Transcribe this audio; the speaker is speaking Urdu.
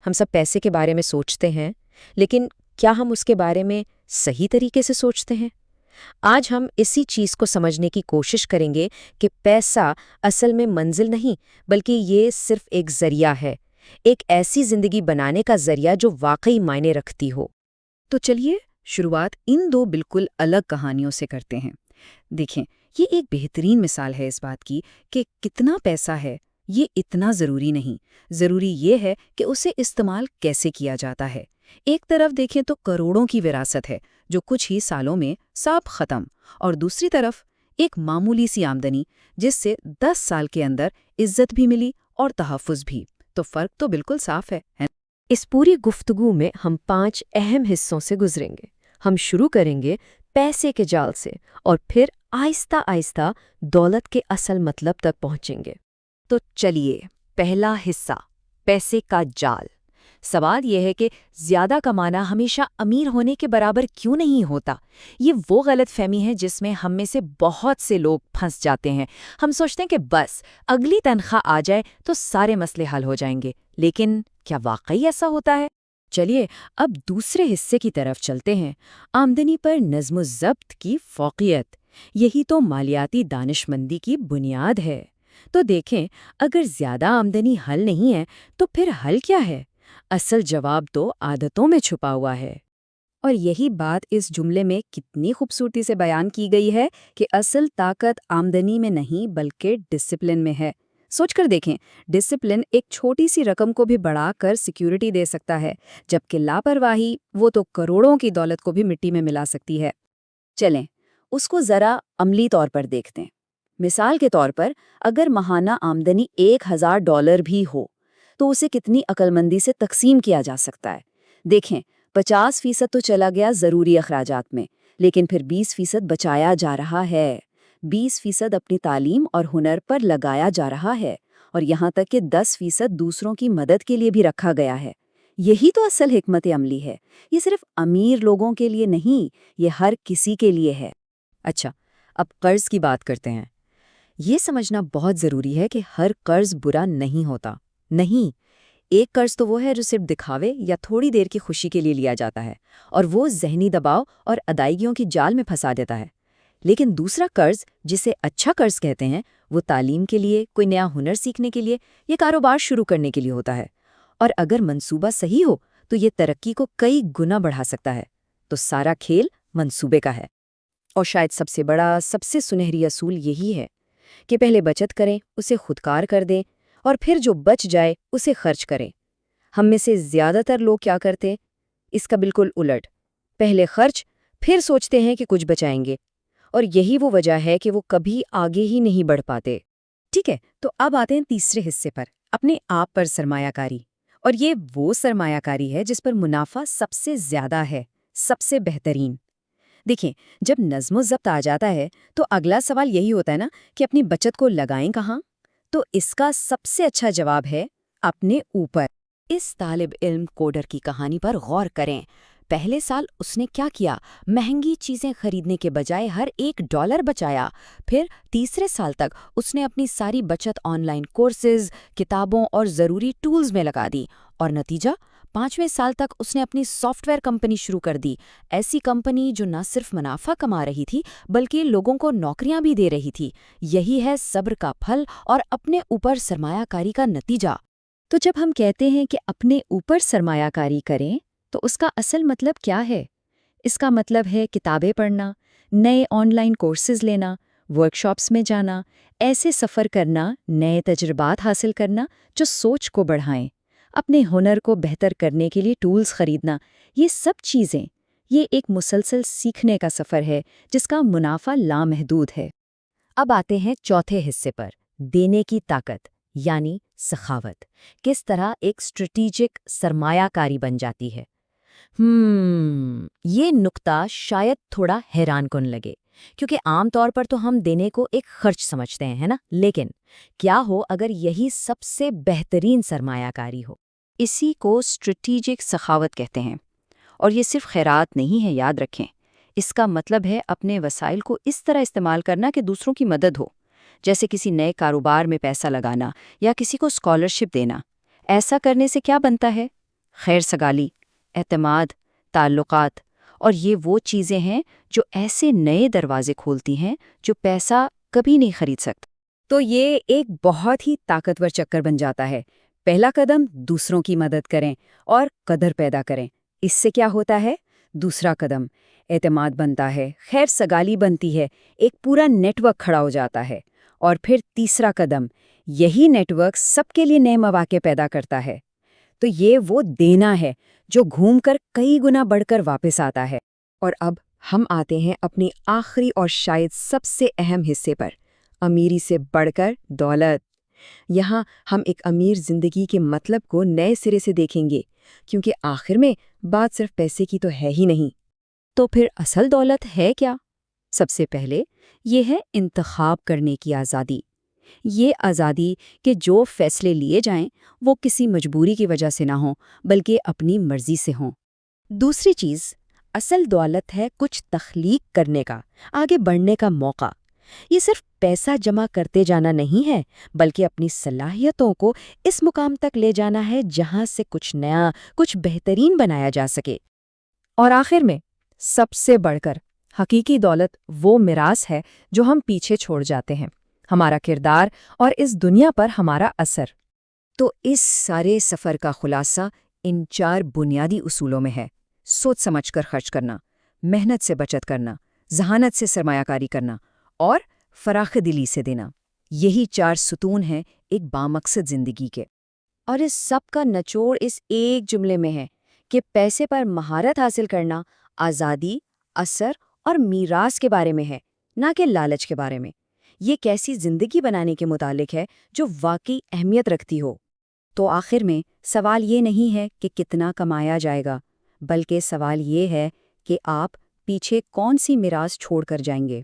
ہم سب پیسے کے بارے میں سوچتے ہیں، لیکن کیا ہم اس کے بارے میں صحیح طریقے سے سوچتے ہیں؟ آج ہم اسی چیز کو سمجھنے کی کوشش کریں گے کہ پیسہ اصل میں منزل نہیں، بلکہ یہ صرف ایک ذریعہ ہے، ایک ایسی زندگی بنانے کا ذریعہ جو واقعی معنی رکھتی ہو۔ تو چلیے شروعات ان دو بالکل الگ کہانیوں سے کرتے ہیں۔ دیکھیں، یہ ایک بہترین مثال ہے اس بات کی کہ کتنا پیسہ ہے یہ اتنا ضروری نہیں، ضروری یہ ہے کہ اسے استعمال کیسے کیا جاتا ہے۔ ایک طرف دیکھیں تو کروڑوں کی وراثت ہے جو کچھ ہی سالوں میں سب ختم، اور دوسری طرف ایک معمولی سی آمدنی جس سے 10 سال کے اندر عزت بھی ملی اور تحفظ بھی۔ تو فرق تو بالکل صاف ہے۔ اس پوری گفتگو میں ہم 5 اہم حصوں سے گزریں گے۔ ہم شروع کریں گے پیسے کے جال سے اور پھر آہستہ آہستہ دولت کے اصل مطلب تک پہنچیں گے۔ تو چلیے، پہلا حصہ، پیسے کا جال۔ سوال یہ ہے کہ زیادہ کمانا ہمیشہ امیر ہونے کے برابر کیوں نہیں ہوتا؟ یہ وہ غلط فہمی ہے جس میں ہم میں سے بہت سے لوگ پھنس جاتے ہیں۔ ہم سوچتے ہیں کہ بس اگلی تنخواہ آ جائے تو سارے مسئلے حل ہو جائیں گے، لیکن کیا واقعی ایسا ہوتا ہے؟ چلیے اب دوسرے حصے کی طرف چلتے ہیں، آمدنی پر نظم و ضبط کی فوقیت۔ یہی تو مالیاتی دانشمندی کی بنیاد ہے۔ تو دیکھیں، اگر زیادہ آمدنی حل نہیں ہے تو پھر حل کیا ہے؟ اصل جواب تو عادتوں میں چھپا ہوا ہے۔ اور یہی بات اس جملے میں کتنی خوبصورتی سے بیان کی گئی ہے کہ اصل طاقت آمدنی میں نہیں بلکہ ڈسپلن میں ہے۔ سوچ کر دیکھیں، ڈسپلن ایک چھوٹی سی رقم کو بھی بڑھا کر سیکیورٹی دے سکتا ہے، جبکہ لاپرواہی وہ تو کروڑوں کی دولت کو بھی مٹی میں ملا سکتی ہے۔ چلیں، اس کو ذرا عملی طور پر دیکھتے ہیں۔ مثال کے طور پر، اگر ماہانہ آمدنی $1000 بھی ہو تو اسے کتنی عقلمندی سے تقسیم کیا جا سکتا ہے۔ دیکھیں، 50% تو چلا گیا ضروری اخراجات میں، لیکن پھر 20% بچایا جا رہا ہے۔ 20% اپنی تعلیم اور ہنر پر لگایا جا رہا ہے، اور یہاں تک کہ 10% دوسروں کی مدد کے لیے بھی رکھا گیا ہے۔ یہی تو اصل حکمت عملی ہے۔ یہ صرف امیر لوگوں کے لیے نہیں، یہ ہر کسی کے لیے ہے۔ اچھا، اب قرض کی بات کرتے ہیں۔ یہ سمجھنا بہت ضروری ہے کہ ہر قرض برا نہیں ہوتا۔ نہیں، ایک قرض تو وہ ہے جو صرف دکھاوے یا تھوڑی دیر کی خوشی کے لیے لیا جاتا ہے، اور وہ ذہنی دباؤ اور ادائیگیوں کی جال میں پھنسا دیتا ہے۔ لیکن دوسرا قرض، جسے اچھا قرض کہتے ہیں، وہ تعلیم کے لیے، کوئی نیا ہنر سیکھنے کے لیے یا کاروبار شروع کرنے کے لیے ہوتا ہے، اور اگر منصوبہ صحیح ہو تو یہ ترقی کو کئی گنا بڑھا سکتا ہے۔ تو سارا کھیل منصوبے کا ہے۔ اور شاید سب سے بڑا، سب سے سنہری اصول یہی ہے کہ پہلے بچت کریں، اسے خودکار کر دیں، اور پھر جو بچ جائے اسے خرچ کریں۔ ہم میں سے زیادہ تر لوگ کیا کرتے؟ اس کا بالکل الٹ، پہلے خرچ، پھر سوچتے ہیں کہ کچھ بچائیں گے، اور یہی وہ وجہ ہے کہ وہ کبھی آگے ہی نہیں بڑھ پاتے۔ ٹھیک ہے، تو اب آتے ہیں تیسرے حصے پر، اپنے آپ پر سرمایہ کاری۔ اور یہ وہ سرمایہ کاری ہے جس پر منافع سب سے زیادہ ہے، سب سے بہترین۔ دیکھیں، جب نظم و ضبط آ جاتا ہے تو اگلا سوال یہی ہوتا ہے نا کہ اپنی بچت کو لگائیں کہاں؟ تو اس کا سب سے اچھا جواب ہے اپنے اوپر۔ اس طالب علم کوڈر کی کہانی پر غور کریں۔ پہلے سال اس نے کیا کیا؟ مہنگی چیزیں خریدنے کے بجائے ہر $1 بچایا۔ پھر تیسرے سال تک اس نے اپنی ساری بچت آن لائن کورسز، کتابوں اور ضروری ٹولز میں لگا دی، اور نتیجہ 5ویں سال تک اس نے اپنی سافٹ ویئر کمپنی شروع کر دی، ایسی کمپنی جو نہ صرف منافع کما رہی تھی بلکہ لوگوں کو نوکریاں بھی دے رہی تھی۔ یہی ہے صبر کا پھل اور اپنے اوپر سرمایہ کاری کا نتیجہ۔ تو جب ہم کہتے ہیں کہ اپنے اوپر سرمایہ کاری کریں تو اس کا اصل مطلب کیا ہے؟ اس کا مطلب ہے کتابیں پڑھنا، نئے آن لائن کورسز لینا، ورکشاپس میں جانا، ایسے سفر کرنا، نئے تجربات حاصل کرنا جو سوچ کو بڑھائیں، اپنے ہنر کو بہتر کرنے کے لیے ٹولز خریدنا۔ یہ سب چیزیں، یہ ایک مسلسل سیکھنے کا سفر ہے جس کا منافع لامحدود ہے۔ اب آتے ہیں چوتھے حصے پر، دینے کی طاقت یعنی سخاوت، کس طرح ایک اسٹریٹجک سرمایہ کاری بن جاتی ہے۔ یہ نقطہ شاید تھوڑا حیران کن لگے، کیونکہ عام طور پر تو ہم دینے کو ایک خرچ سمجھتے ہیں، ہے نا؟ لیکن کیا ہو اگر یہی سب سے بہترین سرمایہ کاری ہو؟ اسی کو اسٹریٹجک سخاوت کہتے ہیں، اور یہ صرف خیرات نہیں ہے، یاد رکھیں۔ اس کا مطلب ہے اپنے وسائل کو اس طرح استعمال کرنا کہ دوسروں کی مدد ہو، جیسے کسی نئے کاروبار میں پیسہ لگانا یا کسی کو اسکالرشپ دینا۔ ایسا کرنے سے کیا بنتا ہے؟ خیر سگالی، اعتماد، تعلقات، اور یہ وہ چیزیں ہیں جو ایسے نئے دروازے کھولتی ہیں جو پیسہ کبھی نہیں خرید سکتا۔ تو یہ ایک بہت ہی طاقتور چکر بن جاتا ہے۔ پہلا قدم دوسروں کی مدد کریں اور قدر پیدا کریں۔ اس سے کیا ہوتا ہے؟ دوسرا قدم اعتماد بنتا ہے، خیر سگالی بنتی ہے، ایک پورا نیٹ ورک کھڑا ہو جاتا ہے۔ اور پھر تیسرا قدم، یہی نیٹ ورک سب کے لیے نئے مواقع پیدا کرتا ہے۔ تو یہ وہ دینا ہے جو گھوم کر کئی گنا بڑھ کر واپس آتا ہے۔ اور اب ہم آتے ہیں اپنی آخری اور شاید سب سے اہم حصے پر، امیری سے بڑھ کر دولت۔ یہاں ہم ایک امیر زندگی کے مطلب کو نئے سرے سے دیکھیں گے، کیونکہ آخر میں بات صرف پیسے کی تو ہے ہی نہیں۔ تو پھر اصل دولت ہے کیا؟ سب سے پہلے یہ ہے انتخاب کرنے کی آزادی۔ یہ آزادی کہ جو فیصلے لیے جائیں وہ کسی مجبوری کی وجہ سے نہ ہوں بلکہ اپنی مرضی سے ہوں۔ دوسری چیز، اصل دولت ہے کچھ تخلیق کرنے کا، آگے بڑھنے کا موقع۔ یہ صرف پیسہ جمع کرتے جانا نہیں ہے بلکہ اپنی صلاحیتوں کو اس مقام تک لے جانا ہے جہاں سے کچھ نیا، کچھ بہترین بنایا جا سکے۔ اور آخر میں سب سے بڑھ کر حقیقی دولت وہ میراث ہے جو ہم پیچھے چھوڑ جاتے ہیں، ہمارا کردار اور اس دنیا پر ہمارا اثر۔ تو اس سارے سفر کا خلاصہ ان 4 بنیادی اصولوں میں ہے: سوچ سمجھ کر خرچ کرنا، محنت سے بچت کرنا، ذہانت سے سرمایہ کاری کرنا اور فراخ دلی سے دینا۔ یہی 4 ستون ہیں ایک بامقصد زندگی کے۔ اور اس سب کا نچوڑ اس ایک جملے میں ہے کہ پیسے پر مہارت حاصل کرنا آزادی، اثر اور میراث کے بارے میں ہے، نہ کہ لالچ کے بارے میں۔ یہ کیسی زندگی بنانے کے متعلق ہے جو واقعی اہمیت رکھتی ہو۔ تو آخر میں سوال یہ نہیں ہے کہ کتنا کمایا جائے گا، بلکہ سوال یہ ہے کہ آپ پیچھے کون سی میراث چھوڑ کر جائیں گے۔